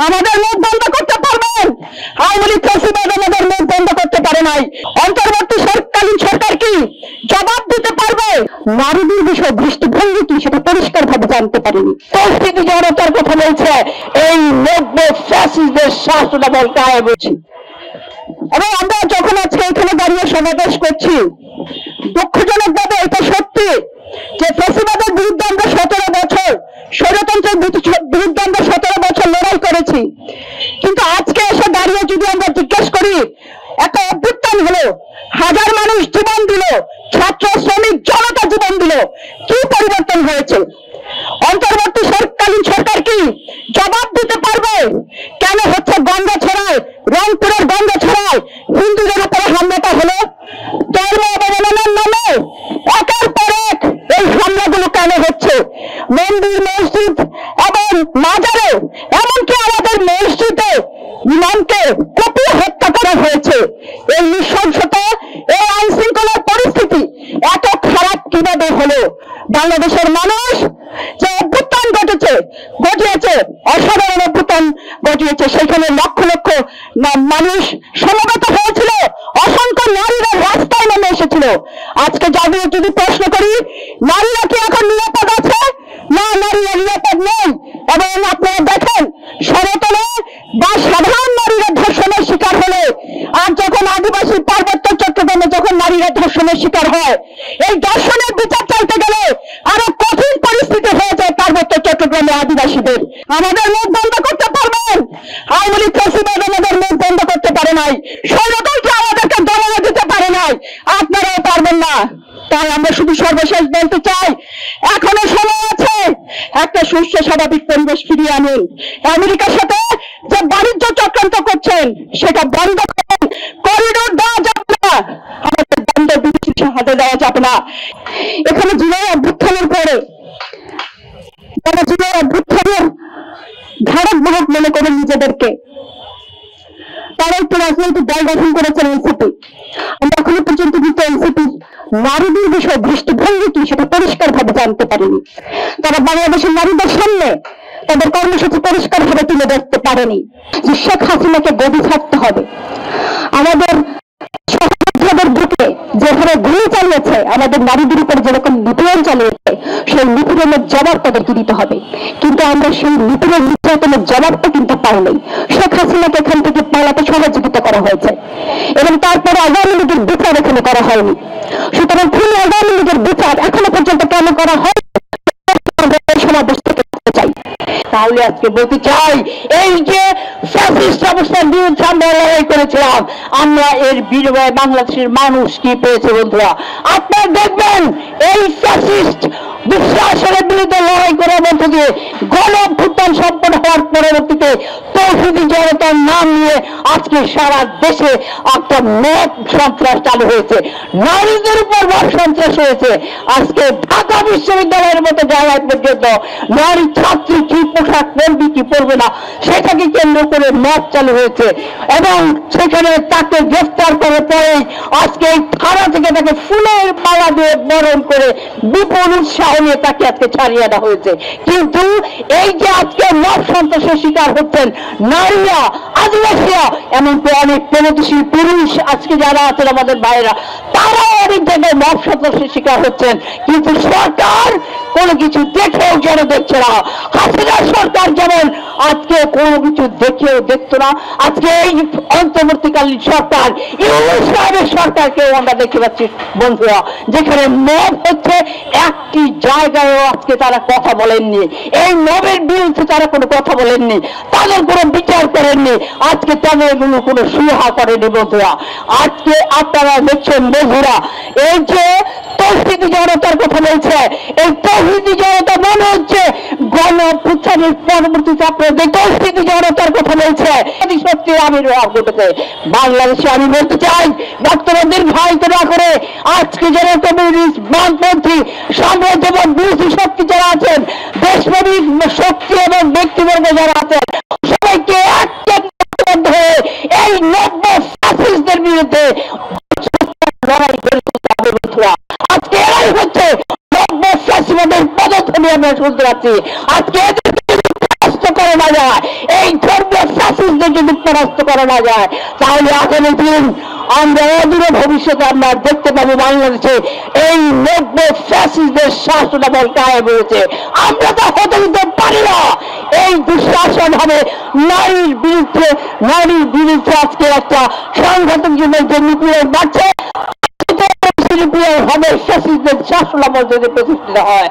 আমাদের মুখ বন্ধ করতে পারবেন? আওয়ামী লীগ ফ্যাসিবাদ আমাদের মুখ বন্ধ করতে পারে নাই। অন্তর্বর্তী সরকারকালীন সরকার কি জবাব দিতে পারবে? নারীদের বিষয় দৃষ্টিভঙ্গি কি সেটা পরিষ্কার ভাবে জানতে পারেনি। পরিস্থিতি জনতার কথা বলছে এই নব্য ফ্যাসিস্টদের শাসনামল কায়ে বলছি। এবং আমরা যখন আজকে এখানে দাঁড়িয়ে সমাবেশ করছি, দুঃখজনক ভাবে এটা সত্যি যে ফ্যাসিবাদের বিরুদ্ধে আমরা 17 বছর, স্বৈরতন্ত্রের বিরুদ্ধে আমরা 17 বছর লড়াই করেছি। কিন্তু আজকে এসে দাঁড়িয়ে যদি আমরা জিজ্ঞেস করি, একটা অভ্যুত্থান হলো, হাজার মানুষ জীবন দিল, ছাত্র শ্রমিক জনতা জীবন দিল, কি পরিবর্তন হয়েছে? অন্তর্বর্তী সরকারকালীন সরকার কি জবাব দিতে পারবে? কেন হচ্ছে গঙ্গাছড়ায়, রংপুরের গঙ্গাছড়ায় হিন্দুদের উপরে হামলাটা হলো? ধর্ম অবমাননার নামে একের পর এক এই হামলাগুলো কেন হচ্ছে? মন্দির, মসজিদ এবং মাজারে, এমনকি আমাদের মসজিদে ইমামকে কুপিয়ে হত্যা করা হয়েছে। এই নৃশংসতা, এই আইন শৃঙ্খলার পরিস্থিতি এত খারাপ কিভাবে হলো? বাংলাদেশের মানুষ যে অভ্যুত্থান ঘটিয়েছে, অসাধারণ অভ্যুত্থান ঘটিয়েছে, সেখানে লক্ষ লক্ষ মানুষ সমবেত হয়েছিল, অসংখ্য নারীরা রাস্তায় নেমে এসেছিল। আজকে যাদের যদি প্রশ্ন করি, নারীরা কি এখন নিরাপদ আছে? না, নারীরা নিরাপদ নেই। এবং আপনারা দেখেন, সমতলে বা সাধারণ নারীরা ধর্ষণের শিকার হলে, আর যখন আদিবাসী পার্বত্য চট্টগ্রামে যখন নারীরা ধর্ষণের শিকার হয়, এই ধর্ষণের বিচার চাইতে গেলে আরো কঠিন পরিস্থিতি হয়ে যায় পার্বত্য চট্টগ্রামে আদিবাসীদের। আমাদের মুখ বন্ধ করতে পারবেন? আওয়ামী লীগ ফ্যাসিবাদ আমাদের মুখ বন্ধ করতে পারে নাই, স্বৈরতন্ত্র আমাদেরকে দমনে দিতে পারে নাই, আপনারাও পারবেন না। তাই আমরা শুধু সর্বশেষ বলতে চাই, এখনো সময় আছে, একটা সুস্থ স্বাভাবিক পরিবেশ ফিরিয়ে আনুন। আমেরিকার সাথে যে বাণিজ্য চক্রান্ত করছেন সেটা বন্ধ করুন। করিডোর দেওয়া যাবে না, আমাদের বন্ধ বিদেশি হাতে দেওয়া যাবে না। এখানে জুলাই অভ্যুত্থানের পরে যারা জুলাই অভ্যুত্থানের ধারক বাহক মনে করেন নিজেদেরকে, তারা একটু রাজনৈতিক দল গঠন করেছেন এনসিপি। আমরা এখনো পর্যন্ত কিন্তু এনসিপির নারীদের বিষয় দৃষ্টিভঙ্গি কি সেটা পরিষ্কার ভাবে জানতে পারেনি। তারা বাংলাদেশের নারীদের সামনে তাদের কর্মসূচি পরিষ্কার ভাবে তুলে ধরতে পারেনি যে শেখ হাসিনাকে গদি ছাড়তে হবে। আমাদের সহযোদ্ধাদের বুকে যেভাবে গুলি চালিয়েছে, আমাদের নারীদের উপর যেরকম নিপীড়ন চালিয়েছে, সেই নিপীড়নের জবাব তাদেরকে দিতে হবে। কিন্তু আমরা সেই নিপীড়ন নির্যাতনের জবাবটা কিন্তু পাইনি। শেখ হাসিনাকে এখান থেকে পালাতে সহযোগিতা করা হয়েছে এবং তারপরে আওয়ামী লীগের বিচার এখানে করা হয়নি। সুতরাং খুনি আওয়ামী লীগের বিচার এখনো পর্যন্ত কেন করা হয় সমাবেশ থেকে চাই। তাহলে আজকে বলতে চাই, এই যে ফ্যাসিস্ট অবস্থার বিরুদ্ধে আমরা লড়াই করেছিলাম, আমরা এর বিনিময়ে বাংলাদেশের মানুষ কি পেয়েছে? বন্ধুরা, আপনারা দেখবেন এই ফ্যাসিস্ট বিশ্বাসের বিরুদ্ধে লড়াই করার মধ্য দিয়ে গণ অভ্যুত্থান সম্পন্ন হওয়ার পরবর্তীতে তৌহিদি জনতার নাম নিয়ে আজকে সারা দেশে একটা মব সন্ত্রাস চালু হয়েছে, নারীদের উপর মব সন্ত্রাস হয়েছে। আজকে ঢাকা বিশ্ববিদ্যালয়ের মতো জায়গায় পর্যন্ত নারী ছাত্রী কি পোশাক পরবে কি পরবে না সেটাকে কেন্দ্র করে মব চালু হয়েছে এবং সেখানে তাকে গ্রেফতার করে পরে আজকে এই থানা থেকে তাকে ফুলের মালা দিয়ে বরণ করে বিপুল উৎসাহ নিয়ে তাকে আজকে ছাড়িয়ে আনা হয়েছে। কিন্তু এই যে আজকে মব সন্ত্রাসের শিকার হচ্ছেন নারীরা, আদিবাসীরা, এমনকি অনেক প্রগতিশীল পুরুষ আজকে যারা আছেন আমাদের ভাইয়েরা, তারাও অনেক জায়গায় মব সন্ত্রাসের শিকার হচ্ছেন। কিন্তু সরকার কোনো কিছু দেখেও যেন দেখছে না। হাসিনা সরকার যেমন আজকে কোনো কিছু দেখেও দেখতো না, আজকে এই অন্তর্বর্তীকালীন সরকার, ইউনূস সাহেবের সরকারকেও আমরা দেখতে পাচ্ছি বন্ধুরা, যেখানে মব হচ্ছে একটি জায়গায়ও আজকে তারা কথা বলেননি। এই মবের বিরুদ্ধে তারা কোনো কথা বলেননি, তাদের কোনো বিচার করেননি, আজকে তাদের কোনো সুরাহা করেনি বন্ধুরা। আজকে আপনারা দেখছেন বন্ধুরা, এই যে তৌহিদি জনতার কথা বলছে, এই তৌহিদি জনতা মনে হচ্ছে গণ অভ্যুত্থানের পরবর্তীতে আপনারা তৌহিদি জনতার কথা বলছে সত্যির আবির্ভাব ঘটেছে বাংলাদেশে। আমি বলতে চাই, বক্তব্য দীর্ঘায়িত না করে আজকে যারা কমিউনিস্ট, বামপন্থী, সাম্রাজ্যবাদ বিরোধী শক্তি যারা আছেন, দেশপ্রেমিক শক্তি এবং ব্যক্তিবর্গ যারা আছেন, সবাইকে ঐক্যবদ্ধ হয়ে এই নব্য ফ্যাসিস্টদের বিরুদ্ধে লড়াই করতে হবে বন্ধুরা। আজকে এরাই হচ্ছে নব্য ফ্যাসিবাদের পদধ্বনি আমরা শুনতে পাচ্ছি। আজকে এদেরকে করে না যায়, এই ধর্ম পরাস্ত করা না যায়, তাহলে আগামী দিন আমরা অদূরে ভবিষ্যতে আমরা দেখতে পাবো বাংলাদেশে এই 90 ফ্যাসিস্টদের শাসনামল কায়েম হয়েছে। আমরা তা হতে দিতে পারি না। এই দুঃশাসন হবে নারীর বিরুদ্ধে আজকে একটা সংঘাতের জন্য যে নিপীড়ন বাড়ছে, হবে ফ্যাসিস্টদের শাসনামল যদি প্রতিষ্ঠিত হয়।